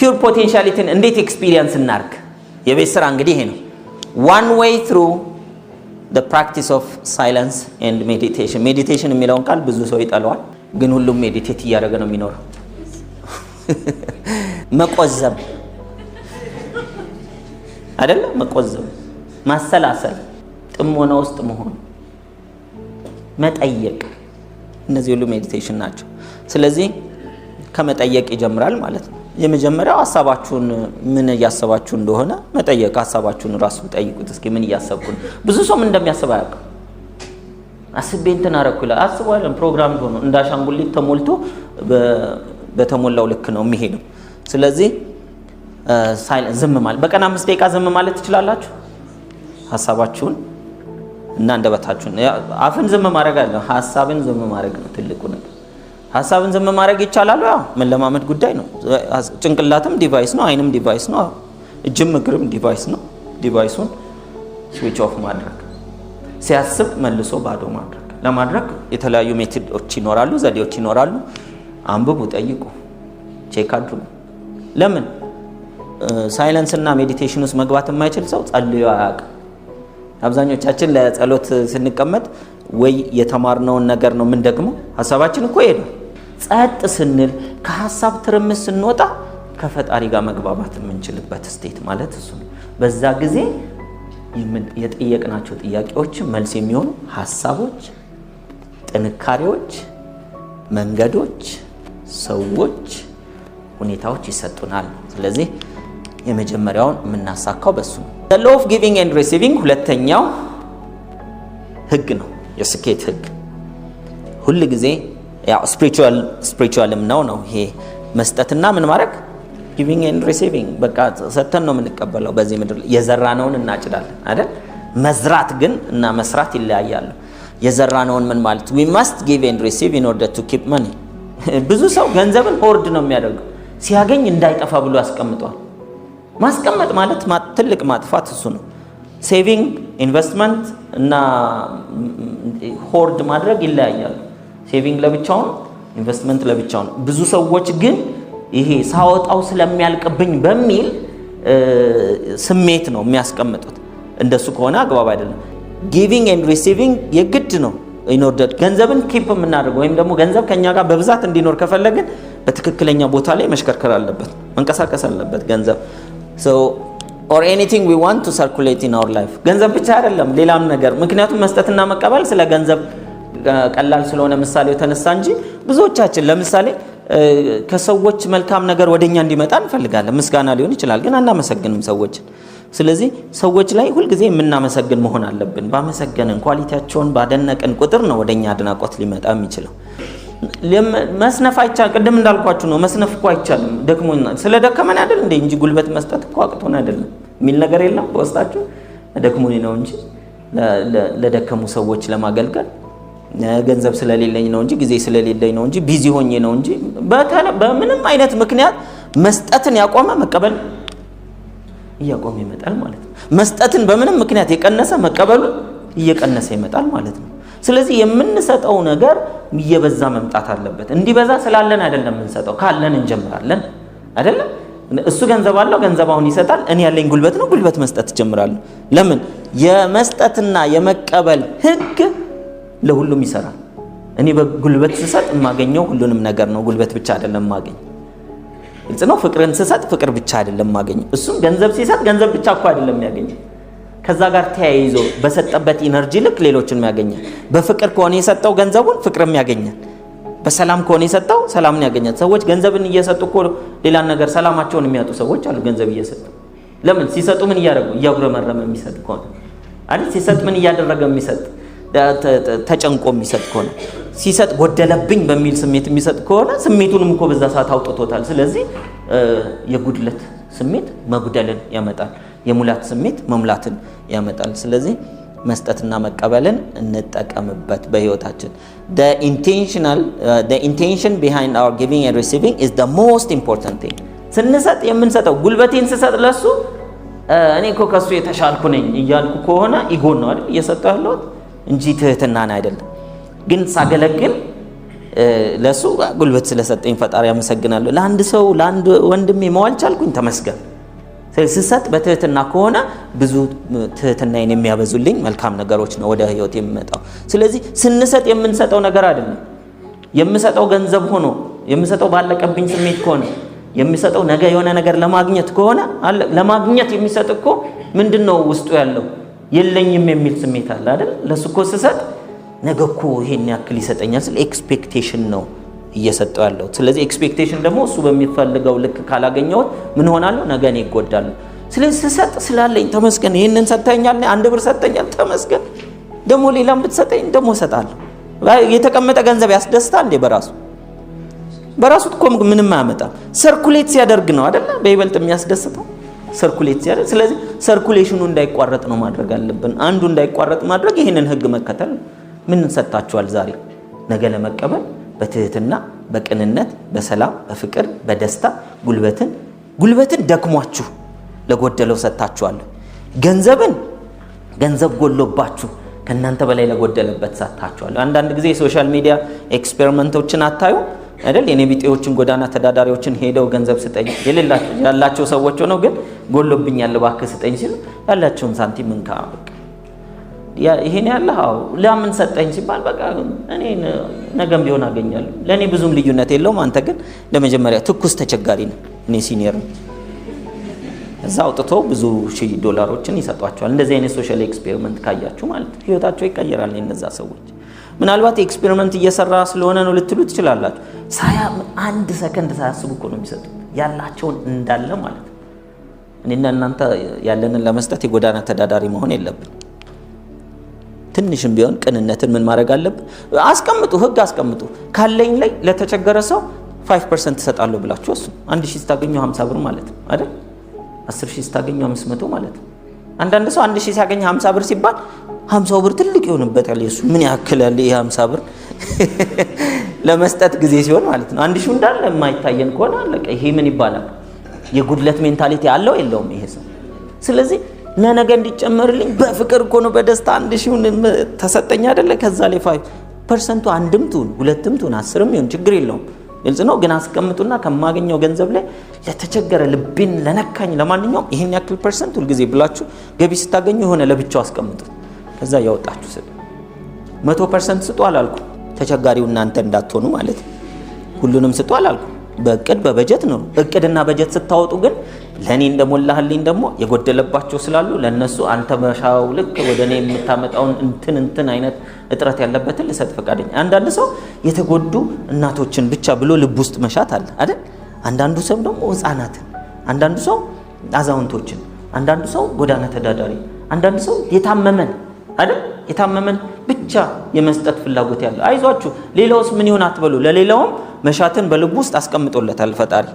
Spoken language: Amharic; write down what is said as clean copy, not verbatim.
ፒውር ፖቴንሻሊቲን እንዴት ኤክስፒሪየንስ እናርግ? የቤት ስራ እንግዲህ ይሄ ነው። one way through the practice of silence and meditation. meditation የሚለውን ቃል ብዙ ሰው ይጠላዋል፣ ግን ሁሉም ሜዲቴት እያደረገ ነው የሚኖረው። መቆዘም አይደለ? መቆዘም፣ ማሰላሰል፣ ጥሞና ውስጥ መሆን፣ መጠየቅ፣ እነዚህ ሁሉ ሜዲቴሽን ናቸው። ስለዚህ ከመጠየቅ ይጀምራል ማለት ነው። የመጀመሪያው ሐሳባችሁን ምን እያሰባችሁ እንደሆነ መጠየቅ። ሐሳባችሁን ራሱ ጠይቁት። እስኪ ምን እያሰብኩ ነው? ብዙ ሰው ምን እንደሚያስብ አያውቅም። አስቤ እንትን አደረኩ ይላል። አስቧለን ፕሮግራም ሆኖ እንዳሻንጉሊት ተሞልቶ በተሞላው ልክ ነው የሚሄደው። ስለዚህ ሳይለንስ፣ ዝም ማለት። በቀን 5 ደቂቃ ዝም ማለት ትችላላችሁ። ሐሳባችሁን እና አንደበታችሁን፣ አፍን ዝም ማድረግ አለ፣ ሐሳብን ዝም ማድረግ ነው ትልቁ ነገር። ሐሳብን ዝም ማድረግ ይቻላል። ያው መለማመድ ጉዳይ ነው። ጭንቅላትም ዲቫይስ ነው፣ አይንም ዲቫይስ ነው፣ እጅም እግርም ዲቫይስ ነው። ዲቫይሱን ስዊች ኦፍ ማድረግ፣ ሲያስብ መልሶ ባዶ ማድረግ። ለማድረግ የተለያዩ ሜቶዶች ይኖራሉ፣ ዘዴዎች ይኖራሉ። አንብቡ፣ ጠይቁ፣ ቼክ አድርጉ። ለምን ሳይለንስ እና ሜዲቴሽን ውስጥ መግባት የማይችል ሰው ጸልዮ አያውቅም። አብዛኞቻችን ለጸሎት ስንቀመጥ ወይ የተማርነውን ነገር ነው ምን ደግሞ ሐሳባችን እኮ ይሄ ነው። ጸጥ ስንል ከሐሳብ ትርምስ ስንወጣ ከፈጣሪ ጋር መግባባት የምንችልበት ስቴት ማለት እሱ ነው። በዛ ጊዜ የጠየቅናቸው ጥያቄዎች መልስ የሚሆኑ ሐሳቦች፣ ጥንካሬዎች፣ መንገዶች፣ ሰዎች፣ ሁኔታዎች ይሰጡናል። ስለዚህ የመጀመሪያውን የምናሳካው በሱ ነው። the law of giving and receiving ሁለተኛው ህግ ነው፣ የስኬት ህግ። ሁሉ ጊዜ ያው ስፒሪቹዋልም ነው ይሄ መስጠትና ምን ማድረግ giving and receiving። በቃ ሰጥተን ነው የምንቀበለው። በዚህ ምድር የዘራነውን እናጭዳለን አይደል? መዝራት ግን እና መስራት ይለያያሉ። የዘራነውን ምን ማለት we must give and receive in order to keep money። ብዙ ሰው ገንዘብን ሆርድ ነው የሚያደርገው፣ ሲያገኝ እንዳይጠፋ ብሎ ያስቀምጧል። ማስቀመጥ ማለት ትልቅ ማጥፋት እሱ ነው። ሴቪንግ፣ ኢንቨስትመንት እና ሆርድ ማድረግ ይለያያሉ። ሴቪንግ ለብቻው ነው፣ ኢንቨስትመንት ለብቻው ነው። ብዙ ሰዎች ግን ይሄ ሳወጣው ስለሚያልቅብኝ በሚል ስሜት ነው የሚያስቀምጡት። እንደሱ ከሆነ አግባብ አይደለም። ጊቪንግ ኤንድ ሪሲቪንግ የግድ ነው። ኢንኦርደር ገንዘብን ኪፕ የምናደርገው ወይም ደግሞ ገንዘብ ከኛ ጋር በብዛት እንዲኖር ከፈለግን በትክክለኛ ቦታ ላይ መሽከርከር አለበት፣ መንቀሳቀስ አለበት ገንዘብ። so or anything we want to circulate in our life። ገንዘብ ብቻ አይደለም ሌላም ነገር። ምክንያቱም መስጠትና መቀበል ስለ ገንዘብ ቀላል ስለሆነ ምሳሌው ተነሳ እንጂ ብዙዎቻችን ለምሳሌ ከሰዎች መልካም ነገር ወደኛ እንዲመጣ እንፈልጋለን። ምስጋና ሊሆን ይችላል፣ ግን አናመሰግንም ሰዎችን። ስለዚህ ሰዎች ላይ ሁልጊዜ የምናመሰግን መሆን አለብን። ባመሰገንን ኳሊቲያቸውን ባደነቅን ቁጥር ነው ወደኛ አድናቆት ሊመጣ የሚችለው። መስነፍ አይቻልም። ቅድም እንዳልኳችሁ ነው፣ መስነፍ እኮ አይቻልም። ደክሞና ስለደከመን አይደል እንጂ ጉልበት መስጠት እኮ አቅቶን አይደለም የሚል ነገር የለም በውስጣችሁ። ደክሞኝ ነው እንጂ ለደከሙ ሰዎች ለማገልገል፣ ገንዘብ ስለሌለኝ ነው እንጂ ጊዜ ስለሌለኝ ነው እንጂ ቢዚ ሆኜ ነው እንጂ በምንም አይነት ምክንያት መስጠትን ያቆመ መቀበል እያቆመ ይመጣል ማለት ነው። መስጠትን በምንም ምክንያት የቀነሰ መቀበሉ እየቀነሰ ይመጣል ማለት ነው። ስለዚህ የምንሰጠው ነገር እየበዛ መምጣት አለበት። እንዲበዛ ስላለን አይደለም የምንሰጠው፣ ካለን እንጀምራለን አይደለም። እሱ ገንዘብ አለው፣ ገንዘባውን ይሰጣል። እኔ ያለኝ ጉልበት ነው፣ ጉልበት መስጠት ጀምራለሁ። ለምን? የመስጠትና የመቀበል ህግ ለሁሉም ይሰራል። እኔ በጉልበት ስሰጥ የማገኘው ሁሉንም ነገር ነው፣ ጉልበት ብቻ አይደለም የማገኘው። ግልጽ ነው። ፍቅርን ስሰጥ ፍቅር ብቻ አይደለም የማገኘው። እሱም ገንዘብ ሲሰጥ ገንዘብ ብቻ እኮ አይደለም የሚያገኘው፣ ከዛ ጋር ተያይዞ በሰጠበት ኢነርጂ ልክ ሌሎችን ያገኛል። በፍቅር ከሆነ የሰጠው ገንዘቡን ፍቅርም ያገኛል። በሰላም ከሆነ የሰጠው ሰላምን ያገኛል። ሰዎች ገንዘብን እየሰጡ እኮ ሌላን ነገር ሰላማቸውን የሚያጡ ሰዎች አሉ። ገንዘብ እየሰጡ ለምን? ሲሰጡ ምን እያደረጉ? እያጉረመረመ የሚሰጥ ከሆነ አይደል? ሲሰጥ ምን እያደረገ የሚሰጥ? ተጨንቆ የሚሰጥ ከሆነ ሲሰጥ ጎደለብኝ በሚል ስሜት የሚሰጥ ከሆነ ስሜቱንም እኮ በዛ ሰዓት አውጥቶታል። ስለዚህ የጉድለት ስሜት መጉደልን ያመጣል፣ የሙላት ስሜት መሙላትን ያመጣል። ስለዚህ መስጠትና መቀበልን እንጠቀምበት በህይወታችን። the intention behind our giving and receiving is the most important thing። ስንሰጥ የምንሰጠው ጉልበቴን ስሰጥ ለሱ እኔ እኮ ከሱ የተሻልኩ ነኝ እያልኩ ከሆነ ኢጎን ነው አይደል እየሰጠው ያለሁት እንጂ ትህትናን አይደለም። ግን ሳገለግል ለሱ ጉልበት ስለሰጠኝ ፈጣሪ አመሰግናለሁ። ለአንድ ሰው ለአንድ ወንድሜ መዋል ቻልኩኝ፣ ተመስገን። ስሰጥ በትህትና ከሆነ ብዙ ትህትናዬን የሚያበዙልኝ መልካም ነገሮች ነው ወደ ህይወት የሚመጣው። ስለዚህ ስንሰጥ የምንሰጠው ነገር አይደለም። የምሰጠው ገንዘብ ሆኖ የምሰጠው ባለቀብኝ ስሜት ከሆነ የምሰጠው ነገ የሆነ ነገር ለማግኘት ከሆነ ለማግኘት የሚሰጥ እኮ ምንድነው ውስጡ ያለው የለኝም የሚል ስሜት አለ አይደል? ለሱ እኮ ስሰጥ ነገ እኮ ይሄን ያክል ይሰጠኛል ስለ ኤክስፔክቴሽን ነው እየሰጠው ያለው። ስለዚህ ኤክስፔክቴሽን ደግሞ እሱ በሚፈልገው ልክ ካላገኘው ምን ሆናለሁ? ነገ እኔ እጎዳለሁ። ስለዚህ ስሰጥ ስላለኝ ተመስገን፣ ይሄንን ሰጠኛል፣ 1 ብር ሰጠኛል፣ ተመስገን። ደግሞ ሌላም ብትሰጠኝ ደግሞ እሰጣለሁ። የተቀመጠ ገንዘብ ያስደስታል እንዴ? በራሱ እኮ ምንም አያመጣም። ሰርኩሌት ሲያደርግ ነው አይደል በይበልጥ የሚያስደስተው፣ ሰርኩሌት ሲያደርግ። ስለዚህ ሰርኩሌሽኑ እንዳይቋረጥ ነው ማድረግ አለብን። አንዱ እንዳይቋረጥ ማድረግ ይሄንን ህግ መከተል። ምን ሰጣችኋል ዛሬ? ነገ ለመቀበል በትህትና በቅንነት በሰላም በፍቅር በደስታ ጉልበትን ደክሟችሁ ለጎደለው ሰጣችኋል። ገንዘብ ጎሎባችሁ ከናንተ በላይ ለጎደለበት ሰጣችኋል። አንዳንድ ጊዜ ሶሻል ሚዲያ ኤክስፔሪመንቶችን አታዩ አይደል? የኔ ቢጤዎችን ጎዳና ተዳዳሪዎችን ሄደው ገንዘብ ስጠኝ ያላቸው ሰዎች ሆነው ግን ጎሎብኛል እባክህ ስጠኝ ሲሉ ያላቸውን ሳንቲም እንካ በቃ ይሄን ያለው ለምን ሰጠኝ ሲባል በቃ እኔ ነገም ቢሆን አገኛለሁ፣ ለኔ ብዙም ልዩነት የለውም፣ አንተ ግን ለመጀመሪያ ትኩስ ተቸጋሪ ነው፣ እኔ ሲኒየር ነው። እዛ አውጥቶ ብዙ ሺህ ዶላሮችን ይሰጧቸዋል። እንደዚህ አይነት ሶሻል ኤክስፔሪመንት ካያችሁ ማለት ነው ህይወታቸው ይቀየራል። እነዛ ሰዎች ምናልባት ኤክስፔሪመንት እየሰራ ስለሆነ ነው ልትሉ ትችላላችሁ። 1 ሰከንድ ሳያስቡ እኮ ነው የሚሰጡት ያላቸውን እንዳለ ማለት ነው። እኔና እናንተ ያለንን ለመስጠት የጎዳና ተዳዳሪ መሆን የለብን። ትንሽም ቢሆን ቅንነትን ምን ማድረግ አለብን? አስቀምጡ፣ ህግ አስቀምጡ። ካለኝ ላይ ለተቸገረ ሰው 5% ተሰጣለሁ ብላችሁ እሱ 1000 ስታገኙ 50 ብር ማለት ነው አይደል? 10000 ስታገኙ 500 ማለት ነው። አንዳንድ ሰው 1000 ሲያገኝ 50 ብር ሲባል 50 ብር ትልቅ ይሆንበታል። እሱ ምን ያክላል ይሄ 50 ብር ለመስጠት ጊዜ ሲሆን ማለት ነው። 1000 እንዳለ የማይታየን ከሆነ አለቀ። ይሄ ምን ይባላል? የጉድለት ሜንታሊቲ አለው የለውም ይሄ ሰው? ስለዚህ ለነገ እንዲጨመርልኝ በፍቅር እኮ ነው በደስታ 1000 ተሰጠኝ አይደለ? ከዛ ላይ 5% አንድም ትሁን ሁለትም ትሁን 10ም ይሁን ችግር የለውም። ግልጽ ነው። ግን አስቀምጡና ከማገኘው ገንዘብ ላይ ለተቸገረ ልቤን ለነካኝ ለማንኛውም ይሄን ያክል ፐርሰንት ሁልጊዜ ብላችሁ ገቢ ስታገኙ የሆነ ለብቻው አስቀምጡ። ከዛ ያወጣችሁ ስጡ። 100% ስጡ አላልኩም። ተቸጋሪው እናንተ እንዳትሆኑ ማለት ነው። ሁሉንም ስጡ አላልኩም። በእቅድ በበጀት ነው። እቅድና በጀት ስታወጡ ግን ለኔ እንደሞላህልኝ ደግሞ የጎደለባቸው ስላሉ ለነሱ አንተ መሻው ልክ ወደኔ የምታመጣውን እንትን አይነት እጥረት ያለበትን ልሰጥ ፈቃደኛ። አንዳንድ ሰው የተጎዱ እናቶችን ብቻ ብሎ ልብ ውስጥ መሻት አለ አይደል? አንዳንዱ ሰው ደግሞ ህፃናትን፣ አንዳንዱ ሰው አዛውንቶችን፣ አንዳንዱ ሰው ጎዳና ተዳዳሪ፣ አንዳንዱ ሰው የታመመን አይደል? የታመመን ብቻ የመስጠት ፍላጎት ያለው። አይዟችሁ ሌላውስ ምን ይሆን አትበሉ። ለሌላውም መሻትን በልብ ውስጥ አስቀምጦለታል ፈጣሪ።